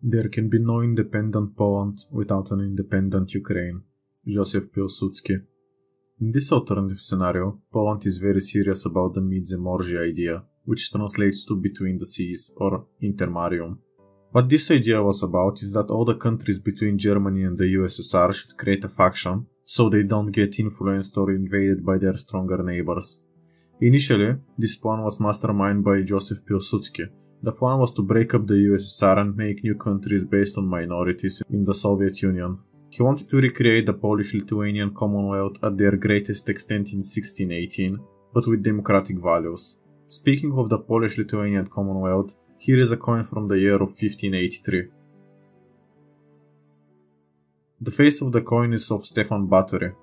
There can be no independent Poland without an independent Ukraine. Joseph Pilsudski. In this alternative scenario, Poland is very serious about the Międzymorze idea, which translates to between the seas, or Intermarium. What this idea was about is that all the countries between Germany and the USSR should create a faction, so they don't get influenced or invaded by their stronger neighbors. Initially, this plan was masterminded by Joseph Pilsudski. The plan was to break up the USSR and make new countries based on minorities in the Soviet Union. He wanted to recreate the Polish-Lithuanian Commonwealth at their greatest extent in 1618, but with democratic values. Speaking of the Polish-Lithuanian Commonwealth, here is a coin from the year of 1583. The face of the coin is of Stefan Batory.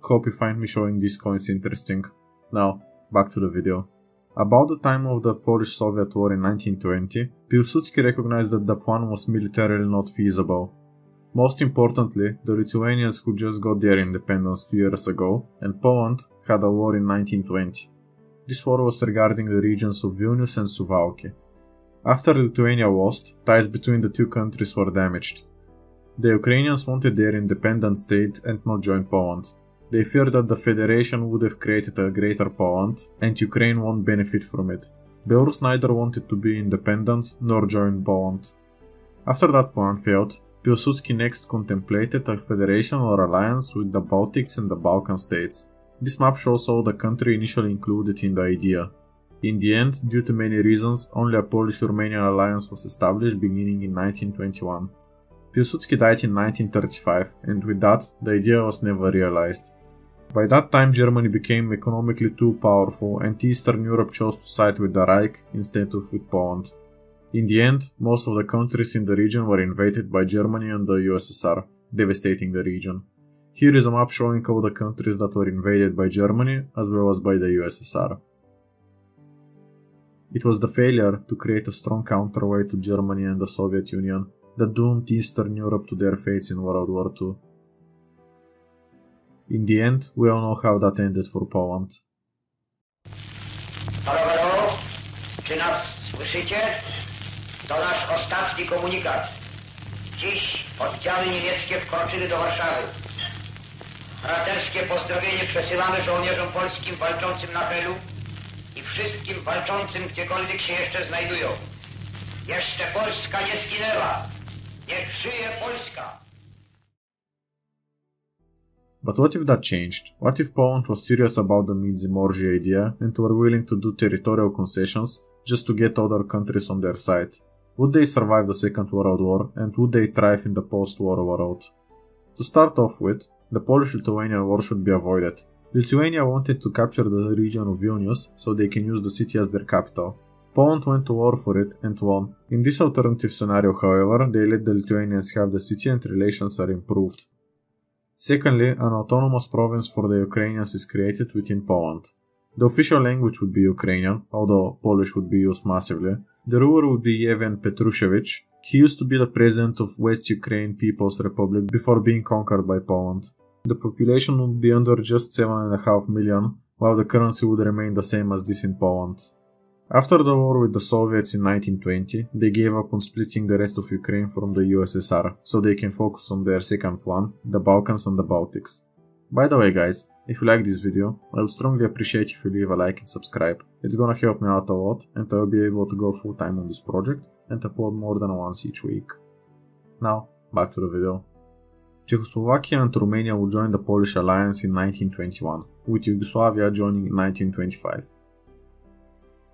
Hope you find me showing these coins interesting. Now, back to the video. About the time of the Polish-Soviet War in 1920, Pilsudski recognized that the plan was militarily not feasible. Most importantly, the Lithuanians who just got their independence 2 years ago, and Poland had a war in 1920. This war was regarding the regions of Vilnius and Suwałki. After Lithuania lost, ties between the two countries were damaged. The Ukrainians wanted their independent state and not join Poland. They feared that the federation would have created a greater Poland, and Ukraine won't benefit from it. Belarus neither wanted to be independent nor join Poland. After that plan failed, Pilsudski next contemplated a federation or alliance with the Baltics and the Balkan states. This map shows all the countries initially included in the idea. In the end, due to many reasons, only a Polish-Romanian alliance was established beginning in 1921. Pilsudski died in 1935, and with that, the idea was never realized. By that time, Germany became economically too powerful, and Eastern Europe chose to side with the Reich instead of with Poland. In the end, most of the countries in the region were invaded by Germany and the USSR, devastating the region. Here is a map showing all the countries that were invaded by Germany as well as by the USSR. It was the failure to create a strong counterweight to Germany and the Soviet Union that doomed Eastern Europe to their fates in World War II. In the end, we all know how that ended for Poland. Halo, czy nas słyszycie? To nasz ostatni komunikat. Dziś oddziały niemieckie wkroczyły do Warszawy. Braterskie pozdrowienie przesyłamy żołnierzom polskim walczącym na Helu i wszystkim walczącym gdziekolwiek się jeszcze znajdują. Jeszcze Polska nie zginęła. Niech żyje Polska! But what if that changed? What if Poland was serious about the Międzymorze idea and were willing to do territorial concessions just to get other countries on their side? Would they survive the Second World War, and would they thrive in the post-war world? To start off with, the Polish-Lithuanian War should be avoided. Lithuania wanted to capture the region of Vilnius so they can use the city as their capital. Poland went to war for it and won. In this alternative scenario, however, they let the Lithuanians have the city and relations are improved. Secondly, an autonomous province for the Ukrainians is created within Poland. The official language would be Ukrainian, although Polish would be used massively. The ruler would be Yevhen Petrushevich. He used to be the president of West Ukraine People's Republic before being conquered by Poland. The population would be under just 7.5 million, while the currency would remain the same as this in Poland. After the war with the Soviets in 1920, they gave up on splitting the rest of Ukraine from the USSR, so they can focus on their second plan, the Balkans and the Baltics. By the way guys, if you like this video, I would strongly appreciate if you leave a like and subscribe. It's gonna help me out a lot, and I will be able to go full time on this project and upload more than once each week. Now, back to the video. Czechoslovakia and Romania would join the Polish alliance in 1921, with Yugoslavia joining in 1925.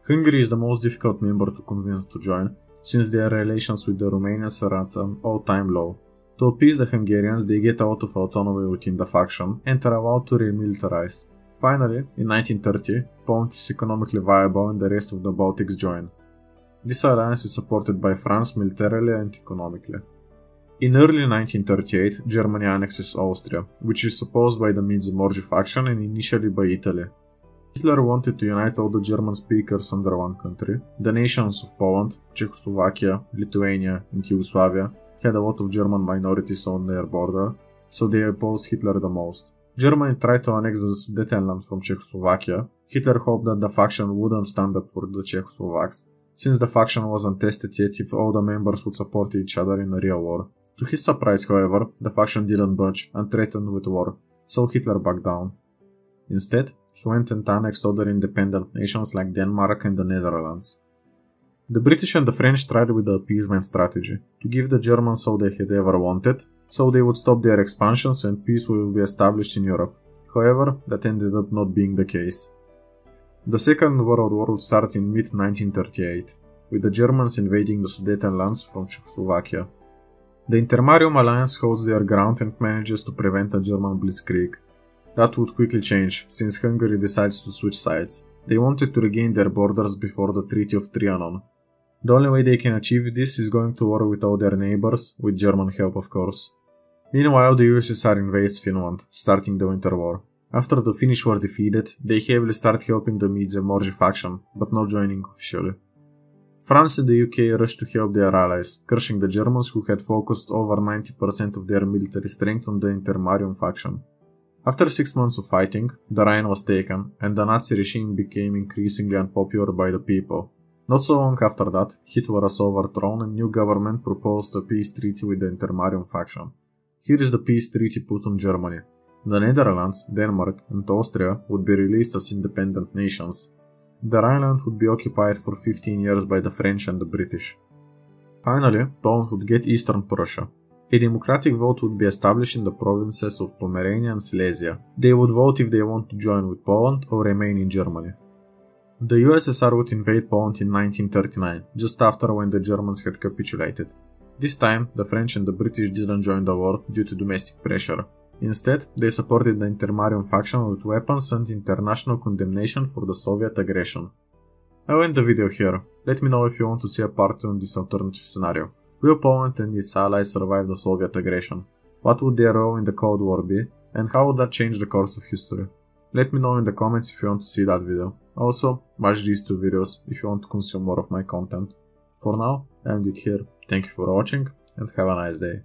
Hungary is the most difficult member to convince to join, since their relations with the Romanians are at an all-time low. To appease the Hungarians, they get a lot of autonomy within the faction and are allowed to remilitarize. Finally, in 1930, Poland is economically viable and the rest of the Baltics join. This alliance is supported by France militarily and economically. In early 1938, Germany annexes Austria, which is opposed by the Międzymorze faction and initially by Italy. Hitler wanted to unite all the German speakers under one country. The nations of Poland, Czechoslovakia, Lithuania and Yugoslavia had a lot of German minorities on their border, so they opposed Hitler the most. Germany tried to annex the Sudetenland from Czechoslovakia. Hitler hoped that the faction wouldn't stand up for the Czechoslovaks, since the faction wasn't tested yet if all the members would support each other in a real war. To his surprise, however, the faction didn't budge and threatened with war, so Hitler backed down. Instead, he went and annexed other independent nations like Denmark and the Netherlands. The British and the French tried with the appeasement strategy, to give the Germans all they had ever wanted, so they would stop their expansions and peace will be established in Europe. However, that ended up not being the case. The Second World War would start in mid-1938, with the Germans invading the Sudetenlands from Czechoslovakia. The Intermarium alliance holds their ground and manages to prevent a German blitzkrieg. That would quickly change, since Hungary decides to switch sides. They wanted to regain their borders before the Treaty of Trianon. The only way they can achieve this is going to war with all their neighbors, with German help of course. Meanwhile, the USSR invades Finland, starting the Winter War. After the Finnish were defeated, they heavily start helping the Międzymorze faction, but not joining officially. France and the UK rushed to help their allies, crushing the Germans who had focused over 90% of their military strength on the Intermarium faction. After 6 months of fighting, the Rhine was taken, and the Nazi regime became increasingly unpopular by the people. Not so long after that, Hitler was overthrown and new government proposed a peace treaty with the Intermarium faction. Here is the peace treaty put on Germany. The Netherlands, Denmark, and Austria would be released as independent nations. The Rhineland would be occupied for 15 years by the French and the British. Finally, Poland would get Eastern Prussia. A democratic vote would be established in the provinces of Pomerania and Silesia. They would vote if they want to join with Poland or remain in Germany. The USSR would invade Poland in 1939, just after when the Germans had capitulated. This time, the French and the British didn't join the war due to domestic pressure. Instead, they supported the Intermarium faction with weapons and international condemnation for the Soviet aggression. I'll end the video here. Let me know if you want to see a part 2 on this alternative scenario. Will Poland and its allies survive the Soviet aggression? What would their role in the Cold War be? And how would that change the course of history? Let me know in the comments if you want to see that video. Also, watch these 2 videos if you want to consume more of my content. For now, I end it here. Thank you for watching and have a nice day.